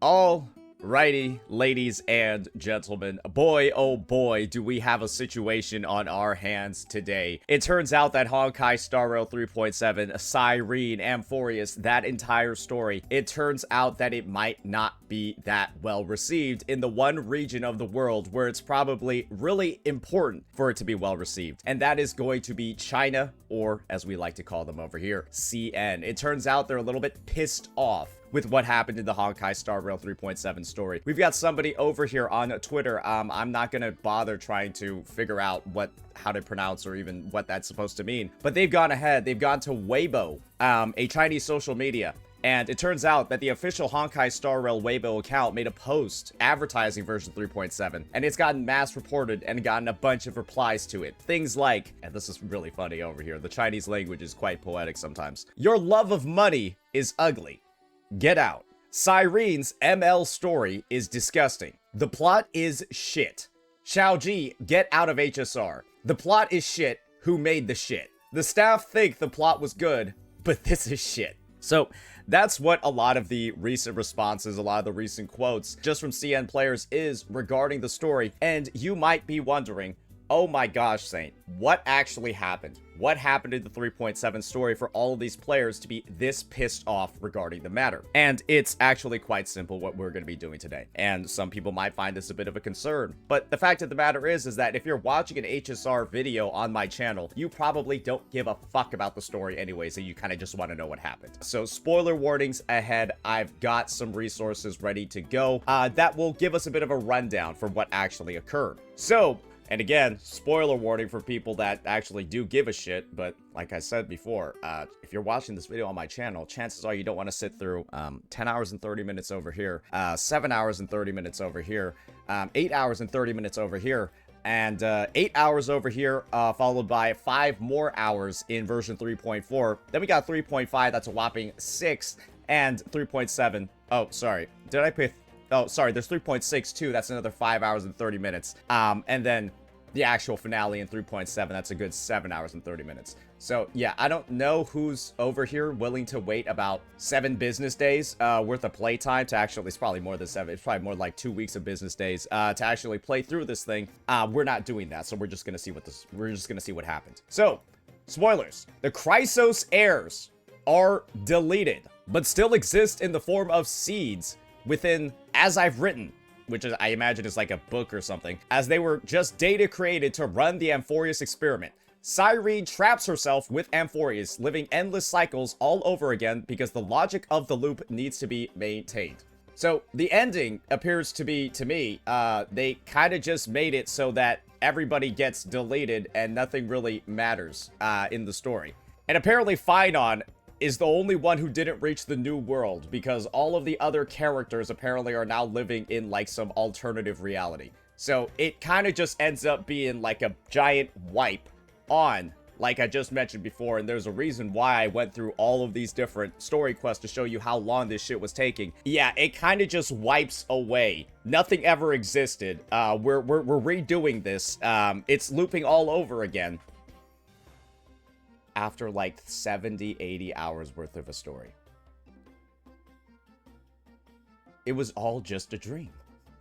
Alrighty, ladies and gentlemen, boy oh boy do we have a situation on our hands today. It turns out that Honkai Star Rail 3.7, Cyrene, Amphorius, that entire story, it turns out that it might not be that well received in the one region of the world where it's probably really important for it to be well received, and that is going to be China, or as we like to call them over here, CN. It turns out they're a little bit pissed off with what happened in the Honkai Star Rail 3.7 story. We've got somebody over here on Twitter. I'm not gonna bother trying to figure out how to pronounce or even what that's supposed to mean, but they've gone ahead. They've gone to Weibo, a Chinese social media, and it turns out that the official Honkai Star Rail Weibo account made a post advertising version 3.7, and it's gotten mass reported and gotten a bunch of replies to it. Things like, and this is really funny over here, the Chinese language is quite poetic sometimes. Your love of money is ugly. Get out. Cyrene's ML story is disgusting. The plot is shit. Xiaoji, get out of HSR. The plot is shit. Who made the shit? The staff think the plot was good, but this is shit. So that's what a lot of the recent responses, a lot of the recent quotes just from CN players is regarding the story. And you might be wondering, oh my gosh, Saint, what actually happened? What happened in the 3.7 story for all of these players to be this pissed off regarding the matter? And it's actually quite simple what we're going to be doing today. And some people might find this a bit of a concern. But the fact of the matter is that if you're watching an HSR video on my channel, you probably don't give a fuck about the story anyways, and you kind of just want to know what happened. So spoiler warnings ahead. I've got some resources ready to go that will give us a bit of a rundown for what actually occurred. So, and again, spoiler warning for people that actually do give a shit, but like I said before, if you're watching this video on my channel, chances are you don't want to sit through 10 hours and 30 minutes over here, 7 hours and 30 minutes over here, 8 hours and 30 minutes over here, and 8 hours over here, followed by 5 more hours in version 3.4. Then we got 3.5, that's a whopping 6, and 3.7. Oh, sorry. Did I pay? Oh, sorry, there's 3.6 too. That's another 5 hours and 30 minutes. And then the actual finale in 3.7, that's a good 7 hours and 30 minutes. So yeah, I don't know who's over here willing to wait about 7 business days worth of playtime to actually, it's probably more than 7, it's probably more like 2 weeks of business days to actually play through this thing. We're not doing that, so we're just gonna see what happened. So, spoilers. The Chrysos heirs are deleted, but still exist in the form of seeds within As I've Written, which is, I imagine is like a book or something, as they were just data created to run the Amphorius experiment. Cyrene traps herself with Amphorius, living endless cycles all over again because the logic of the loop needs to be maintained. So the ending appears to be, to me, they kind of just made it so that everybody gets deleted and nothing really matters in the story. And apparently Phynon is the only one who didn't reach the new world because all of the other characters apparently are now living in like some alternative reality. So it kind of just ends up being like a giant wipe on, like I just mentioned before, and there's a reason why I went through all of these different story quests to show you how long this shit was taking. Yeah, it kind of just wipes away. Nothing ever existed. We're redoing this. It's looping all over again after like 70, 80 hours worth of a story. It was all just a dream.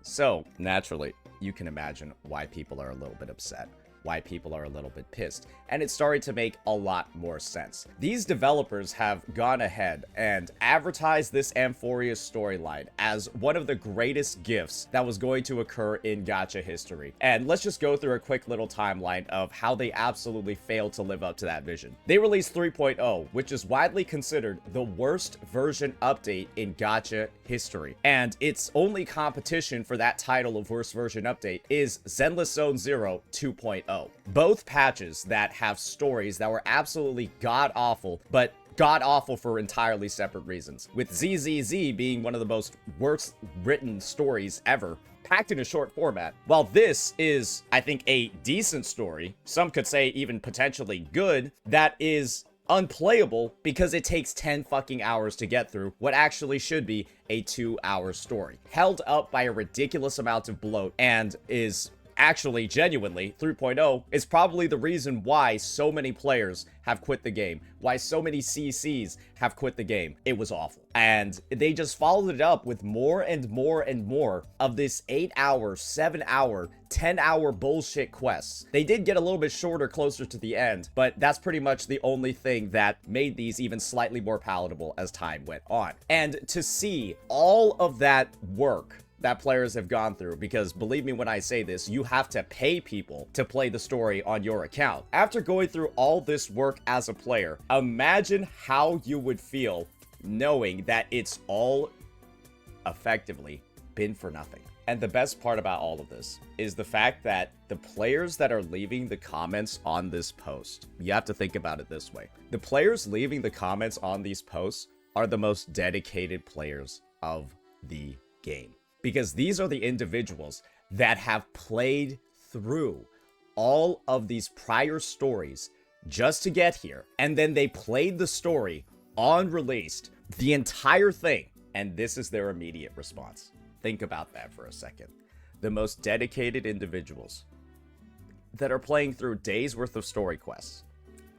So, naturally, you can imagine why people are a little bit upset, why people are a little bit pissed, and it's starting to make a lot more sense. These developers have gone ahead and advertised this Amphorius storyline as one of the greatest gifts that was going to occur in gacha history. And let's just go through a quick little timeline of how they absolutely failed to live up to that vision. They released 3.0, which is widely considered the worst version update in gacha history. And its only competition for that title of worst version update is Zenless Zone Zero 2.0. Both patches that have stories that were absolutely god-awful, but god-awful for entirely separate reasons, with ZZZ being one of the most worst written stories ever, packed in a short format. While this is, I think, a decent story, some could say even potentially good, that is unplayable because it takes 10 fucking hours to get through what actually should be a 2-hour story, held up by a ridiculous amount of bloat, and is actually, genuinely, 3.0 is probably the reason why so many players have quit the game, why so many CCs have quit the game. It was awful. And they just followed it up with more and more and more of this 8-hour, 7-hour, 10-hour bullshit quests. They did get a little bit shorter closer to the end, but that's pretty much the only thing that made these even slightly more palatable as time went on. And to see all of that work that players have gone through, because believe me when I say this, you have to pay people to play the story on your account. After going through all this work as a player, imagine how you would feel knowing that it's all effectively been for nothing. And the best part about all of this is the fact that the players that are leaving the comments on this post, you have to think about it this way. The players leaving the comments on these posts are the most dedicated players of the game. Because these are the individuals that have played through all of these prior stories just to get here. And then they played the story on released, the entire thing. And this is their immediate response. Think about that for a second. The most dedicated individuals that are playing through days worth of story quests,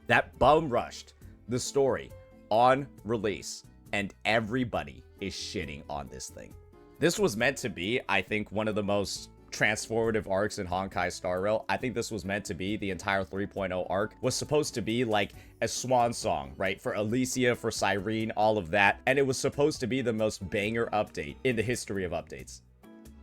that bum rushed the story on release, and everybody is shitting on this thing. This was meant to be, I think, one of the most transformative arcs in Honkai Star Rail. I think this was meant to be, the entire 3.0 arc was supposed to be like a swan song, right? For Alicia, for Cyrene, all of that. And it was supposed to be the most banger update in the history of updates.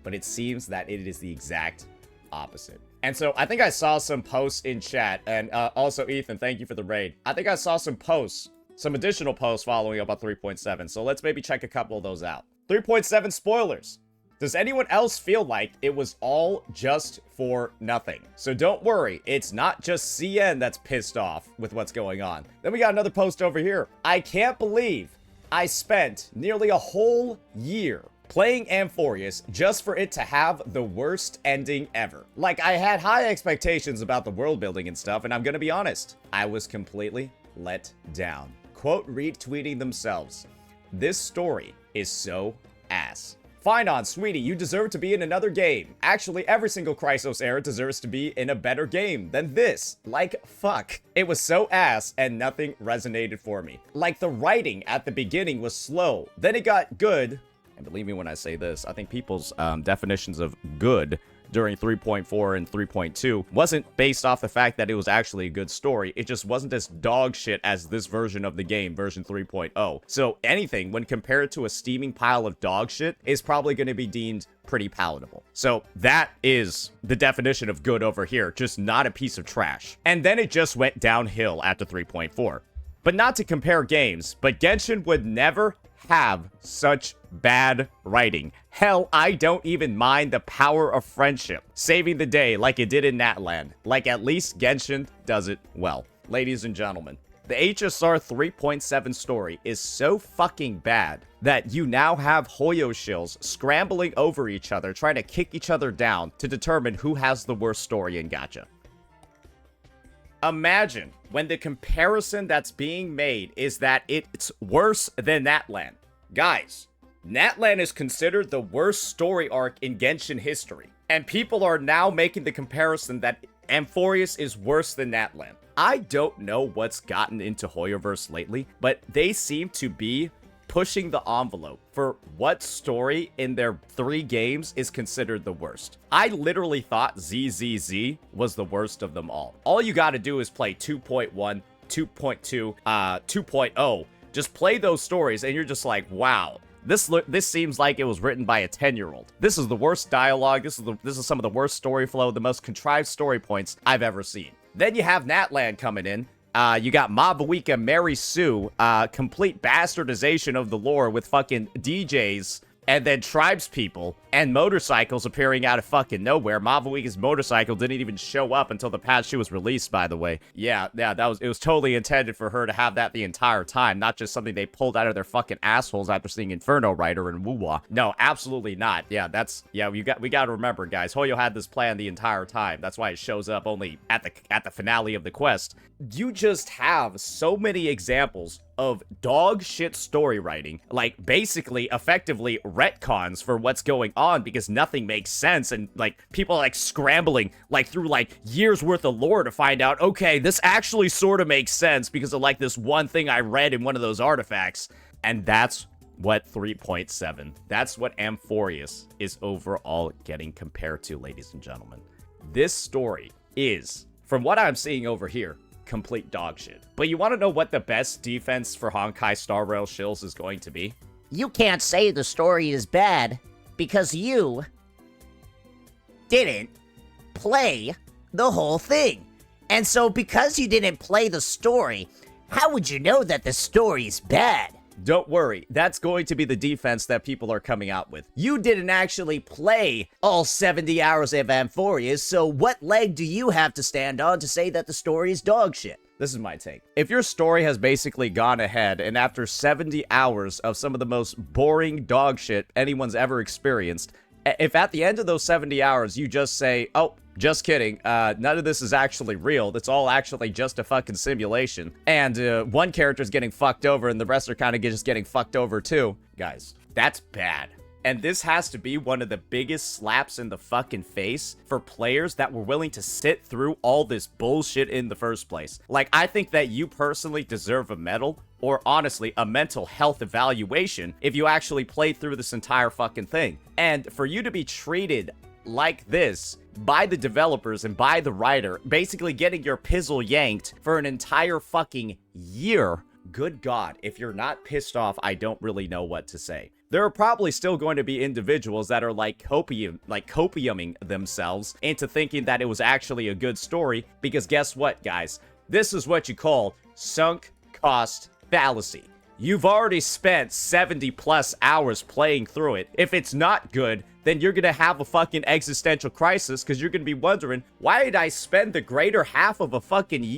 But it seems that it is the exact opposite. And so I think I saw some posts in chat, and also Ethan, thank you for the raid. I think I saw some posts, some additional posts following up on 3.7. So let's maybe check a couple of those out. 3.7 spoilers. Does anyone else feel like it was all just for nothing? So don't worry, it's not just CN that's pissed off with what's going on. Then we got another post over here. I can't believe I spent nearly a whole year playing Amphorius just for it to have the worst ending ever. Like, I had high expectations about the world building and stuff, and I'm gonna be honest, I was completely let down. Quote retweeting themselves. This story is so ass. Fine on, sweetie, you deserve to be in another game. Actually, every single Chrysos era deserves to be in a better game than this. Like, fuck. It was so ass and nothing resonated for me. Like, the writing at the beginning was slow, then it got good. And believe me when I say this, I think people's definitions of good during 3.4 and 3.2 wasn't based off the fact that it was actually a good story. It just wasn't as dog shit as this version of the game, version 3.0. So anything, when compared to a steaming pile of dog shit, is probably going to be deemed pretty palatable. So that is the definition of good over here, just not a piece of trash. And then it just went downhill after 3.4. But not to compare games, but Genshin would never have such bad writing. Hell, I don't even mind the power of friendship saving the day like it did in Natlan. Like, at least Genshin does it well. Ladies and gentlemen, the HSR 3.7 story is so fucking bad that you now have Hoyo shills scrambling over each other, trying to kick each other down to determine who has the worst story in gacha. Imagine when the comparison that's being made is that it's worse than Natlan. Guys, Natlan is considered the worst story arc in Genshin history, and people are now making the comparison that Amphorius is worse than Natlan. I don't know what's gotten into Hoyoverse lately, but they seem to be pushing the envelope for what story in their 3 games is considered the worst. I literally thought ZZZ was the worst of them all. All you gotta do is play 2.1, 2.2, 2.0. Just play those stories and you're just like, wow. This seems like it was written by a 10-year-old. This is the worst dialogue. This is some of the worst story flow, the most contrived story points I've ever seen. Then you have Natlan coming in. You got Mavawika Mary Sue, complete bastardization of the lore with fucking DJs, and then tribespeople and motorcycles appearing out of fucking nowhere. Mavawika's motorcycle didn't even show up until the patch she was released, by the way. Yeah, it was totally intended for her to have that the entire time, not just something they pulled out of their fucking assholes after seeing Inferno Rider and Wuwa. No, absolutely not. Yeah, we got to remember, guys. Hoyo had this plan the entire time. That's why it shows up only at the finale of the quest. You just have so many examples of dog shit story writing, like basically effectively retcons for what's going on because nothing makes sense, and like people are like scrambling like through like years worth of lore to find out, okay, this actually sort of makes sense because of like this one thing I read in one of those artifacts. And that's what 3.7, that's what Amphorius is overall getting compared to, ladies and gentlemen. This story is, from what I'm seeing over here, complete dog shit. But you want to know what the best defense for Honkai Star Rail shills is going to be? You can't say the story is bad because you didn't play the whole thing. And so because you didn't play the story, how would you know that the story is bad? Don't worry, that's going to be the defense that people are coming out with. You didn't actually play all 70 hours of Amphorius, so what leg do you have to stand on to say that the story is dog shit? This is my take. If your story has basically gone ahead, and after 70 hours of some of the most boring dog shit anyone's ever experienced, if at the end of those 70 hours you just say, oh, just kidding, none of this is actually real, it's all actually just a fucking simulation, and one character's getting fucked over and the rest are kind of just getting fucked over too, guys, that's bad. And this has to be one of the biggest slaps in the fucking face for players that were willing to sit through all this bullshit in the first place. Like, I think that you personally deserve a medal, or honestly, a mental health evaluation if you actually played through this entire fucking thing. And for you to be treated like this by the developers and by the writer, basically getting your pizzle yanked for an entire fucking year, good God, if you're not pissed off, I don't really know what to say. There are probably still going to be individuals that are like copiuming themselves into thinking that it was actually a good story, because guess what, guys? This is what you call sunk cost fallacy. You've already spent 70 plus hours playing through it. If it's not good, then you're gonna have a fucking existential crisis, because you're gonna be wondering, why did I spend the greater half of a fucking,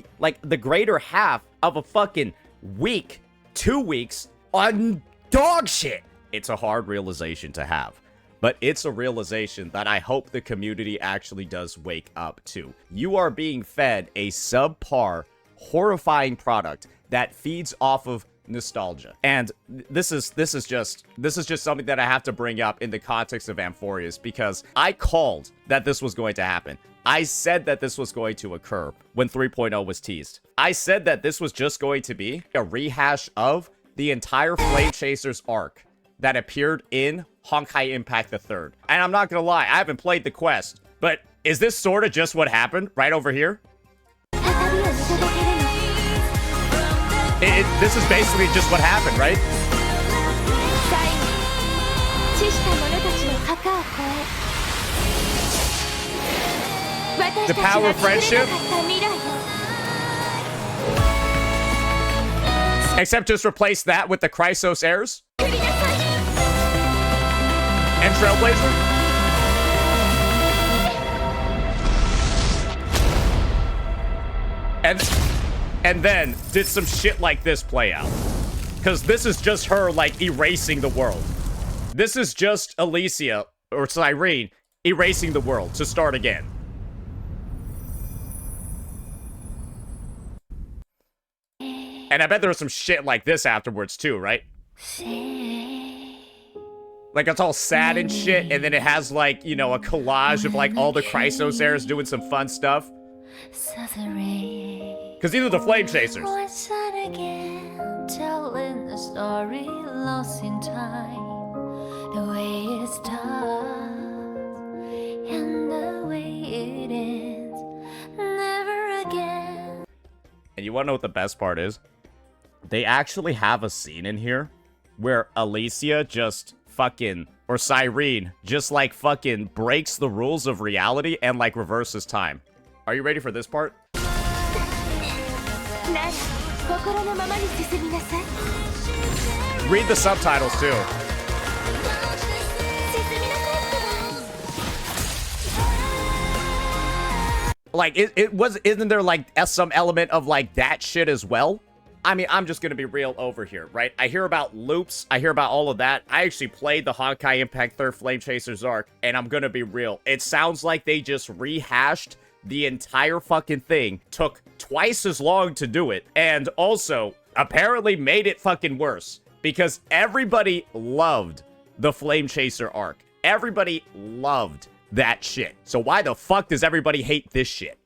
week, 2 weeks on dog shit? It's a hard realization to have, but it's a realization that I hope the community actually does wake up to. You are being fed a subpar, horrifying product that feeds off of nostalgia. And this is just something that I have to bring up in the context of Amphorius, because I called that this was going to happen. I said that this was going to occur when 3.0 was teased. I said that this was just going to be a rehash of the entire Flame Chasers arc that appeared in Honkai Impact III. And I'm not gonna lie, I haven't played the quest, but is this sort of just what happened right over here? This is basically just what happened, right? The power of friendship? Except just replace that with the Chrysos heirs? And Trailblazer? And then did some shit like this play out. Because this is just her, like, erasing the world. This is just Alicia, or Cyrene, erasing the world to start again. And I bet there was some shit like this afterwards too, right? Like, it's all sad and shit, and then it has, like, you know, a collage of, like, all the Chrysos heirs doing some fun stuff. Because these are the Flame Chasers. Telling the story lost in time, the way it starts and the way it ends, never again. And you want to know what the best part is? They actually have a scene in here where Alicia just fucking, or Cyrene, just like fucking breaks the rules of reality and like reverses time. Are you ready for this part? Read the subtitles too. Like, isn't there like some element of like that shit as well? I mean, I'm just gonna be real over here, right? I hear about loops, I hear about all of that. I actually played the Honkai Impact 3 Flame Chasers arc, and I'm gonna be real. It sounds like they just rehashed the entire fucking thing, took twice as long to do it, and also, apparently made it fucking worse because everybody loved the Flame Chaser arc. Everybody loved that shit. So why the fuck does everybody hate this shit?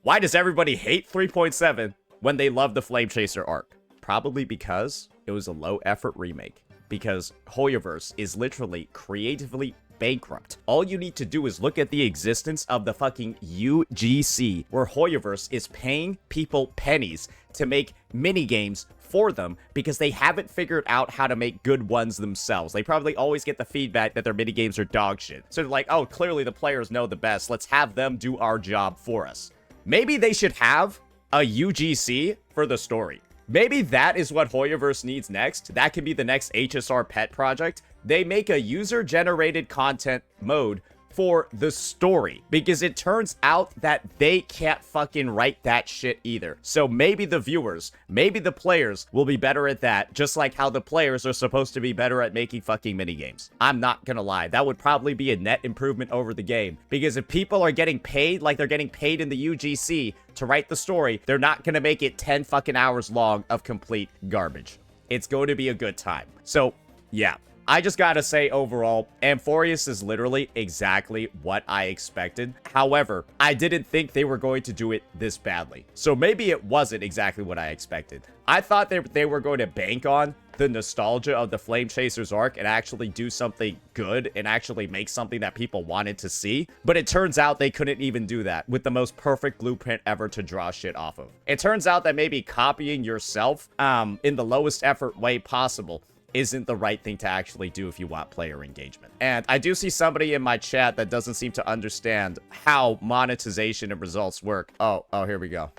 Why does everybody hate 3.7 when they love the Flame Chaser arc? Probably because it was a low-effort remake. Because Hoyoverse is literally creatively bankrupt. All you need to do is look at the existence of the fucking UGC, where Hoyoverse is paying people pennies to make minigames for them because they haven't figured out how to make good ones themselves. They probably always get the feedback that their minigames are dog shit. So they're like, oh, clearly the players know the best. Let's have them do our job for us. Maybe they should have a UGC for the story. Maybe that is what Hoyoverse needs next. That could be the next HSR pet project. They make a user-generated content mode for the story, because it turns out that they can't fucking write that shit either. So maybe the viewers, maybe the players will be better at that, just like how the players are supposed to be better at making fucking minigames. I'm not gonna lie, that would probably be a net improvement over the game, because if people are getting paid like they're getting paid in the UGC to write the story, they're not gonna make it 10 fucking hours long of complete garbage. It's going to be a good time. So, yeah. I just gotta say, overall, Amphorius is literally exactly what I expected. However, I didn't think they were going to do it this badly. So maybe it wasn't exactly what I expected. I thought they were going to bank on the nostalgia of the Flame Chasers arc and actually do something good and actually make something that people wanted to see. But it turns out they couldn't even do that with the most perfect blueprint ever to draw shit off of. It turns out that maybe copying yourself in the lowest effort way possible isn't the right thing to actually do if you want player engagement. And I do see somebody in my chat that doesn't seem to understand how monetization and results work. Oh, here we go.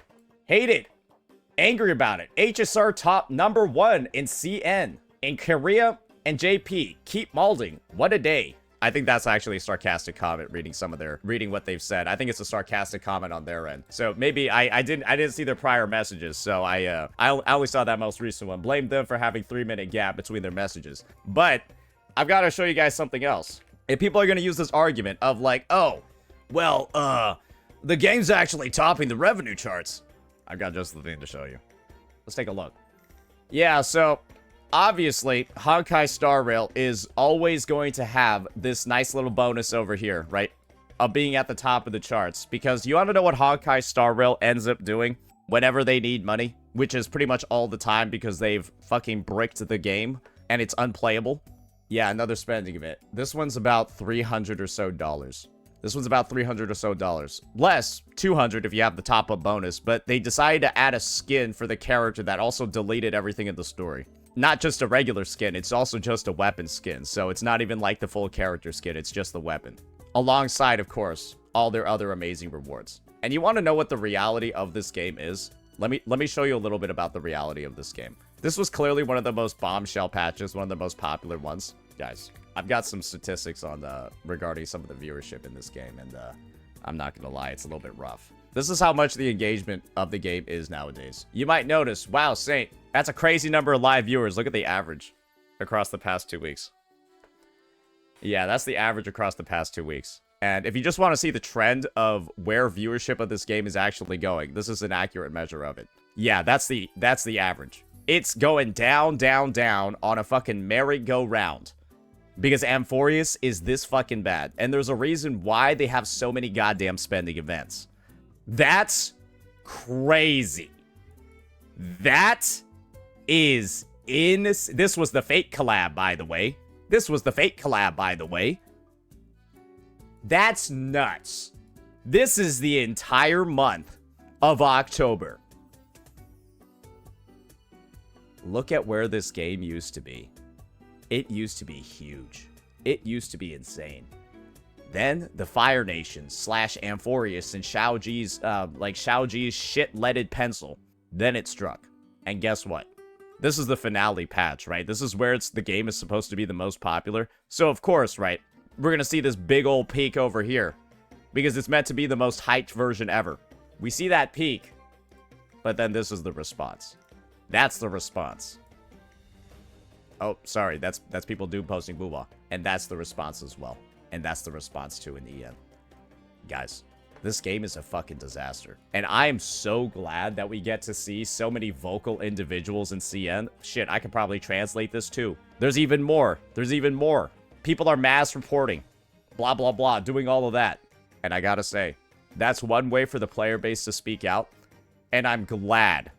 Hate it. Angry about it. HSR top #1 in CN. In Korea and JP. Keep molding. What a day. I think that's actually a sarcastic comment, reading what they've said. I think it's a sarcastic comment on their end. So maybe I didn't see their prior messages, so I only saw that most recent one. Blame them for having 3-minute gap between their messages. But I've got to show you guys something else. If people are going to use this argument of like, oh, well, the game's actually topping the revenue charts. I've got just the thing to show you. Let's take a look. Yeah, so obviously, Honkai Star Rail is always going to have this nice little bonus over here, right? Of being at the top of the charts. Because you want to know what Honkai Star Rail ends up doing whenever they need money? Which is pretty much all the time because they've fucking bricked the game and it's unplayable. Yeah, another spending event. This one's about $300 or so. This one's about $300 or so. Less, $200 if you have the top-up bonus. But they decided to add a skin for the character that also deleted everything in the story. Not just a regular skin, it's also just a weapon skin. So it's not even like the full character skin, it's just the weapon. Alongside, of course, all their other amazing rewards. And you want to know what the reality of this game is? Let me show you a little bit about the reality of this game. This was clearly one of the most bombshell patches, one of the most popular ones. Guys, I've got some statistics on regarding some of the viewership in this game, and I'm not gonna lie, it's a little bit rough. This is how much the engagement of the game is nowadays. You might notice, wow, Saint, that's a crazy number of live viewers. Look at the average across the past 2 weeks. Yeah, that's the average across the past 2 weeks. And if you just want to see the trend of where viewership of this game is actually going, this is an accurate measure of it. Yeah, that's the average. It's going down, down, down on a fucking merry-go-round. Because Amphorius is this fucking bad. And there's a reason why they have so many goddamn spending events. That's crazy. That is this was the fake collab, by the way. This was the fake collab, by the way. That's nuts. This is the entire month of October. Look at where this game used to be. It used to be huge. It used to be insane. Then the Fire Nation / Amphorius and Xiaoji's shit-leaded pencil. Then it struck. And guess what? This is the finale patch, right? This is where the game is supposed to be the most popular. So of course, right, we're gonna see this big old peak over here. Because it's meant to be the most hyped version ever. We see that peak. But then this is the response. That's the response. Oh, sorry, that's people doom posting booba. And that's the response as well. And that's the response too in the end. Guys, This game is a fucking disaster. And I am so glad that we get to see so many vocal individuals in CN. Shit, I could probably translate this too. There's even more. There's even more. People are mass reporting. Blah, blah, blah. Doing all of that. And I gotta say, that's one way for the player base to speak out. And I'm glad.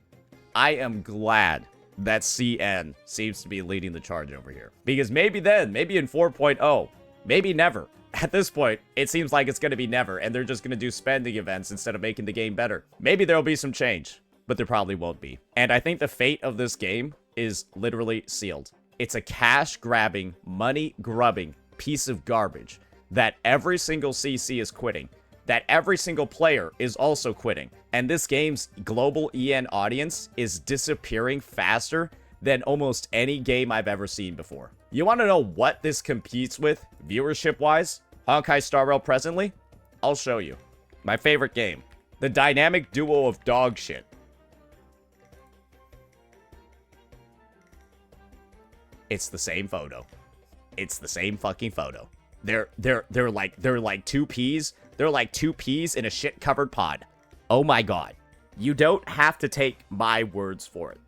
I am glad that CN seems to be leading the charge over here. Because maybe then, maybe in 4.0, maybe never. At this point, it seems like it's going to be never, and they're just going to do spending events instead of making the game better. Maybe there'll be some change, but there probably won't be. And I think the fate of this game is literally sealed. It's a cash-grabbing, money-grubbing piece of garbage that every single CC is quitting, that every single player is also quitting. And this game's global EN audience is disappearing faster than almost any game I've ever seen before. You want to know what this competes with viewership-wise? Honkai Star Rail presently? I'll show you. My favorite game. The dynamic duo of dog shit. It's the same photo. It's the same fucking photo. They're like two peas. They're like two peas in a shit-covered pod. Oh my god. You don't have to take my words for it.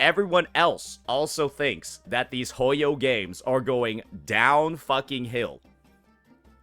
Everyone else also thinks that these Hoyo games are going down fucking hill.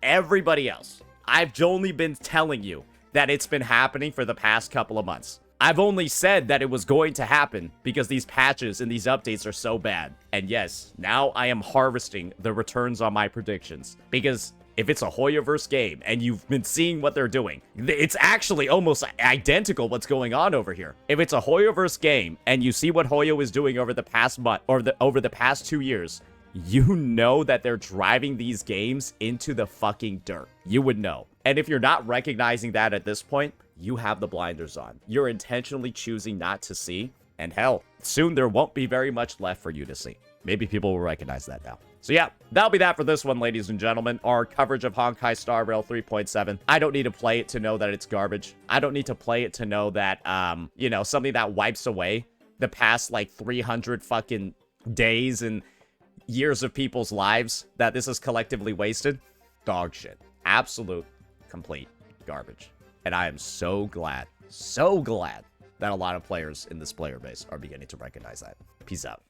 Everybody else. I've only been telling you that it's been happening for the past couple of months. I've only said that it was going to happen because these patches and these updates are so bad. And yes, now I am harvesting the returns on my predictions. Because if it's a Hoyoverse game and you've been seeing what they're doing, it's actually almost identical what's going on over here. If it's a Hoyoverse game and you see what Hoyo is doing over the past month or over the past 2 years, you know that they're driving these games into the fucking dirt. You would know. And if you're not recognizing that at this point, you have the blinders on. You're intentionally choosing not to see. And hell, soon there won't be very much left for you to see. Maybe people will recognize that now. So yeah, that'll be that for this one, ladies and gentlemen. Our coverage of Honkai Star Rail 3.7. I don't need to play it to know that it's garbage. I don't need to play it to know that, you know, something that wipes away the past, like, 300 fucking days and years of people's lives that this is collectively wasted. Dog shit. Absolute, complete garbage. And I am so glad that a lot of players in this player base are beginning to recognize that. Peace out.